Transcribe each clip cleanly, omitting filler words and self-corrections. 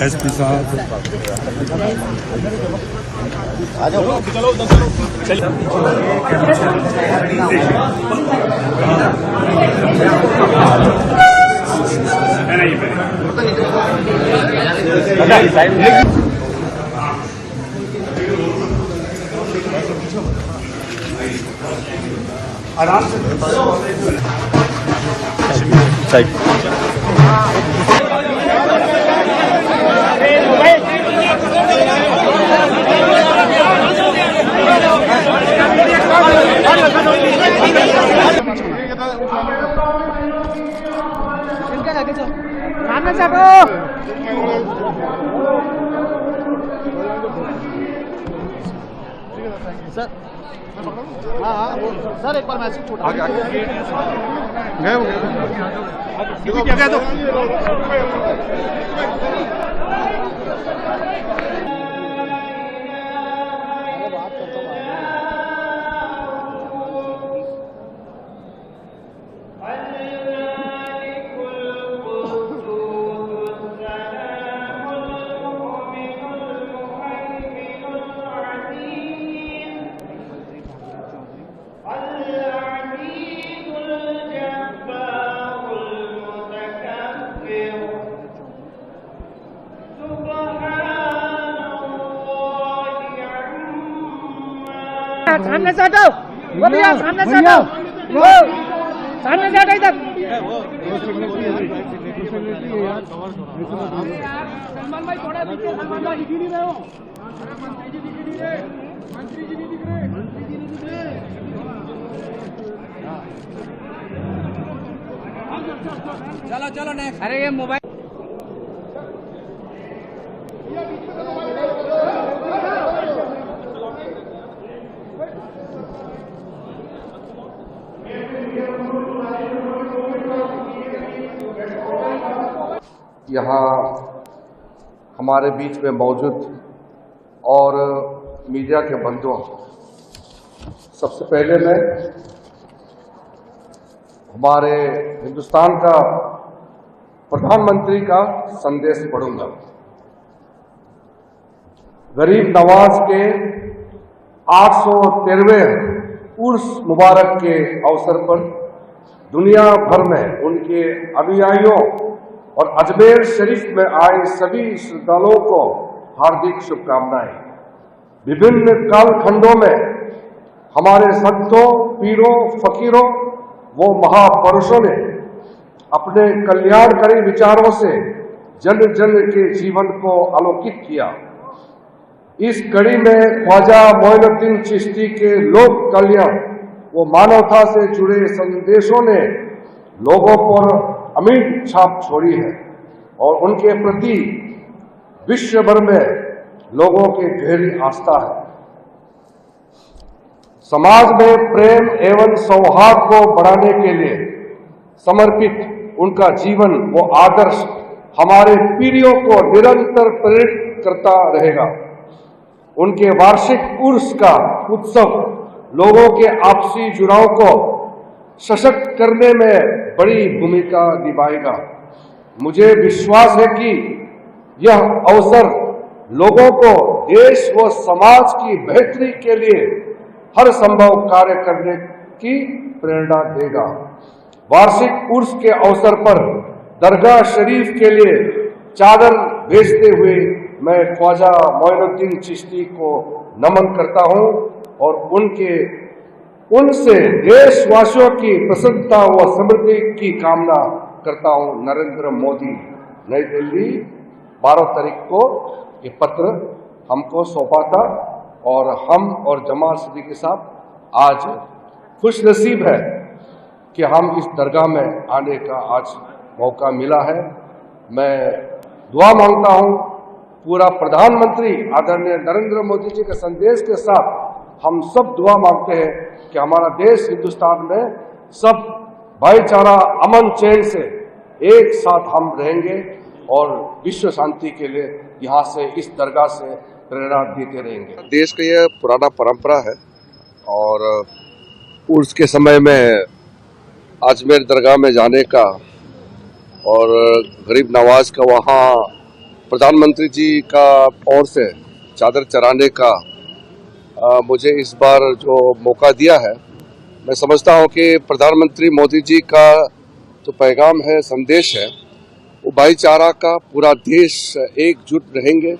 SP साहब आराम से सर हाँ सर एक बार मैसेज छोड़ गए क्या तो सामने से हटो, वो भैया सामने से हटो, वो सामने से हटो इधर। सलमान भाई थोड़ा पीछे, सलमान भाई दिख नहीं रहे हो, मंत्री जी नहीं दिख रहे। चलो चलो नेक्स्ट। अरे ये मोबाइल यहाँ हमारे बीच में मौजूद और मीडिया के बंधुओं, सबसे पहले मैं हमारे हिंदुस्तान का प्रधानमंत्री का संदेश पढ़ूंगा। गरीब नवाज के 813वें उर्स मुबारक के अवसर पर दुनिया भर में उनके अनुयायियों और अजमेर शरीफ में आए सभी श्रद्धालुओं को हार्दिक शुभकामनाएं। विभिन्न कालखंडों में हमारे संतों, पीरों, फकीरों व महापुरुषों ने अपने कल्याणकारी विचारों से जन जन के जीवन को अलौकिक किया। इस कड़ी में ख्वाजा मोइनुद्दीन चिश्ती के लोक कल्याण व मानवता से जुड़े संदेशों ने लोगों पर अमिट छाप छोड़ी है और उनके प्रति विश्व भर में लोगों की गहरी आस्था है। समाज में प्रेम एवं सौहार्द को बढ़ाने के लिए समर्पित उनका जीवन व आदर्श हमारे पीढ़ियों को निरंतर प्रेरित करता रहेगा। उनके वार्षिक उर्स का उत्सव लोगों के आपसी जुड़ाव को सशक्त करने में बड़ी भूमिका निभाएगा। मुझे विश्वास है कि यह अवसर लोगों को देश व समाज की बेहतरी के लिए हर संभव कार्य करने की प्रेरणा देगा। वार्षिक उर्स के अवसर पर दरगाह शरीफ के लिए चादर भेजते हुए मैं ख्वाजा मोइनुद्दीन चिश्ती को नमन करता हूं और उनसे देशवासियों की प्रसन्नता व समृद्धि की कामना करता हूं। नरेंद्र मोदी, नई दिल्ली, 12 तारीख को ये पत्र हमको सौंपा था और हम और जमात सिद्दीकी साहब आज खुश नसीब है कि हम इस दरगाह में आने का आज मौका मिला है। मैं दुआ मांगता हूं, पूरा प्रधानमंत्री आदरणीय नरेंद्र मोदी जी के संदेश के साथ हम सब दुआ मांगते हैं कि हमारा देश हिंदुस्तान में सब भाईचारा, अमन चैन से एक साथ हम रहेंगे और विश्व शांति के लिए यहाँ से, इस दरगाह से प्रेरणा देते रहेंगे। देश का यह पुराना परंपरा है और उर्स के समय में अजमेर दरगाह में जाने का और गरीब नवाज का वहाँ प्रधानमंत्री जी का ओर से चादर चढ़ाने का मुझे इस बार जो मौका दिया है, मैं समझता हूँ कि प्रधानमंत्री मोदी जी का जो पैगाम है, संदेश है, वो भाईचारा का, पूरा देश एकजुट रहेंगे,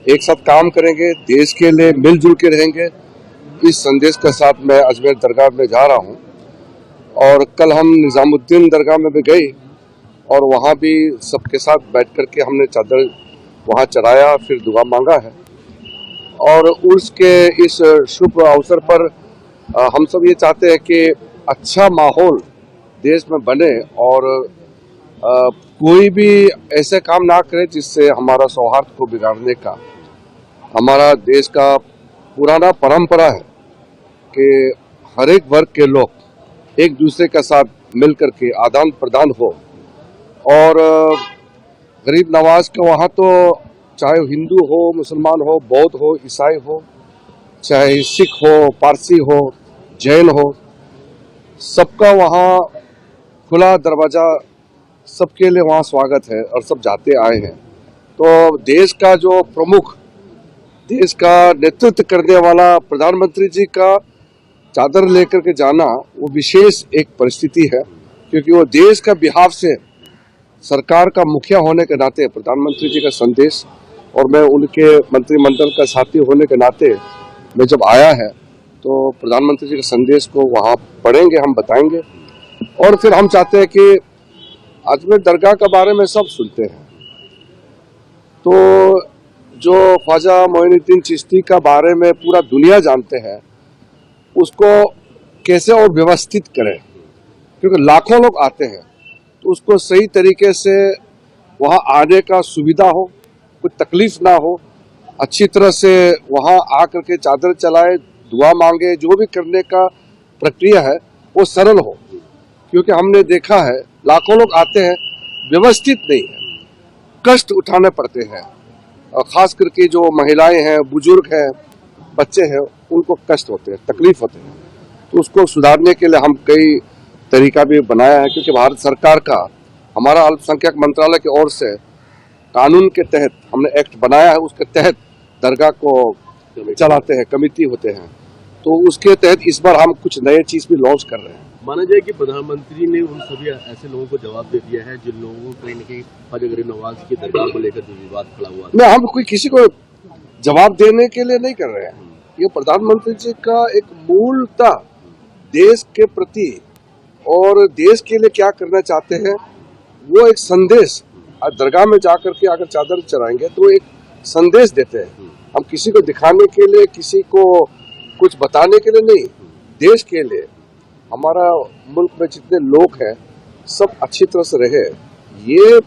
एक साथ काम करेंगे, देश के लिए मिलजुल के रहेंगे। इस संदेश के साथ मैं अजमेर दरगाह में जा रहा हूँ और कल हम निजामुद्दीन दरगाह में भी गए और वहाँ भी सबके साथ बैठ कर के हमने चादर वहाँ चढ़ाया, फिर दुआ मांगा है। और उसके इस शुभ अवसर पर हम सब ये चाहते हैं कि अच्छा माहौल देश में बने और कोई भी ऐसे काम ना करे जिससे हमारा सौहार्द को बिगाड़ने का। हमारा देश का पुराना परंपरा है कि हर एक वर्ग के लोग एक दूसरे के साथ मिलकर के आदान प्रदान हो। और गरीब नवाज के वहाँ तो चाहे हिंदू हो, मुसलमान हो, बौद्ध हो, ईसाई हो, चाहे सिख हो, पारसी हो, जैन हो, सबका वहाँ खुला दरवाजा, सबके लिए वहाँ स्वागत है और सब जाते आए हैं। तो देश का जो प्रमुख, देश का नेतृत्व करने वाला प्रधानमंत्री जी का चादर लेकर के जाना वो विशेष एक परिस्थिति है, क्योंकि वो देश का बिहाफ से सरकार का मुखिया होने के नाते प्रधानमंत्री जी का संदेश, और मैं उनके मंत्रिमंडल का साथी होने के नाते मैं जब आया है तो प्रधानमंत्री जी के संदेश को वहाँ पढ़ेंगे, हम बताएंगे। और फिर हम चाहते हैं कि अजमेर दरगाह के बारे में सब सुनते हैं, तो जो ख्वाजा मोइनुद्दीन चिश्ती का बारे में पूरा दुनिया जानते हैं, उसको कैसे और व्यवस्थित करें, क्योंकि लाखों लोग आते हैं, तो उसको सही तरीके से वहाँ आने का सुविधा हो, कोई तकलीफ ना हो, अच्छी तरह से वहाँ आकर के चादर चलाए, दुआ मांगे, जो भी करने का प्रक्रिया है वो सरल हो। क्योंकि हमने देखा है लाखों लोग आते हैं, व्यवस्थित नहीं है, कष्ट उठाने पड़ते हैं, और खास करके जो महिलाएं हैं, बुजुर्ग हैं, बच्चे हैं, उनको कष्ट होते हैं, तकलीफ होते हैं। तो उसको सुधारने के लिए हम कई तरीका भी बनाया है, क्योंकि भारत सरकार का, हमारा अल्पसंख्यक मंत्रालय की ओर से कानून के तहत हमने एक्ट बनाया है, उसके तहत दरगाह को चलाते हैं, कमेटी होते हैं, तो उसके तहत इस बार हम कुछ नए चीज भी लॉन्च कर रहे हैं। माना जाए कि प्रधानमंत्री ने उन सभी ऐसे लोगों को जवाब दे दिया है जिन लोगों को कहीं न कहीं ख्वाजा गरीब नवाज की दरगाह को लेकर जो विवाद खड़ा हुआ है। नहीं, हम कोई किसी को जवाब देने के लिए नहीं कर रहे हैं। ये प्रधानमंत्री जी का एक मूलतः देश के प्रति और देश के लिए क्या करना चाहते हैं वो एक संदेश, दरगाह में जाकर के अगर चादर चढ़ाएंगे तो एक संदेश देते हैं। हम किसी को दिखाने के लिए, किसी को कुछ बताने के लिए नहीं, देश के लिए, हमारा मुल्क में जितने लोग हैं सब अच्छी तरह से रहे, ये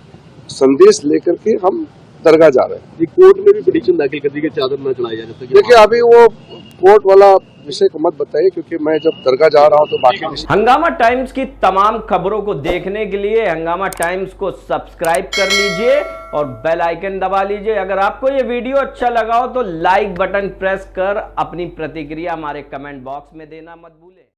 संदेश लेकर के हम दरगाह जा रहे हैं। कोर्ट में भी पिटीशन दाखिल कर दी कि चादर न चढ़ाई जाए। देखिए, अभी वो कोर्ट वाला विषय को मत बताइए, क्योंकि मैं जब दरगाह जा रहा हूं तो बाकी हंगामा टाइम्स की तमाम खबरों को देखने के लिए हंगामा टाइम्स को सब्सक्राइब कर लीजिए और बेल आइकन दबा लीजिए। अगर आपको ये वीडियो अच्छा लगा हो तो लाइक बटन प्रेस कर अपनी प्रतिक्रिया हमारे कमेंट बॉक्स में देना मत भूलें।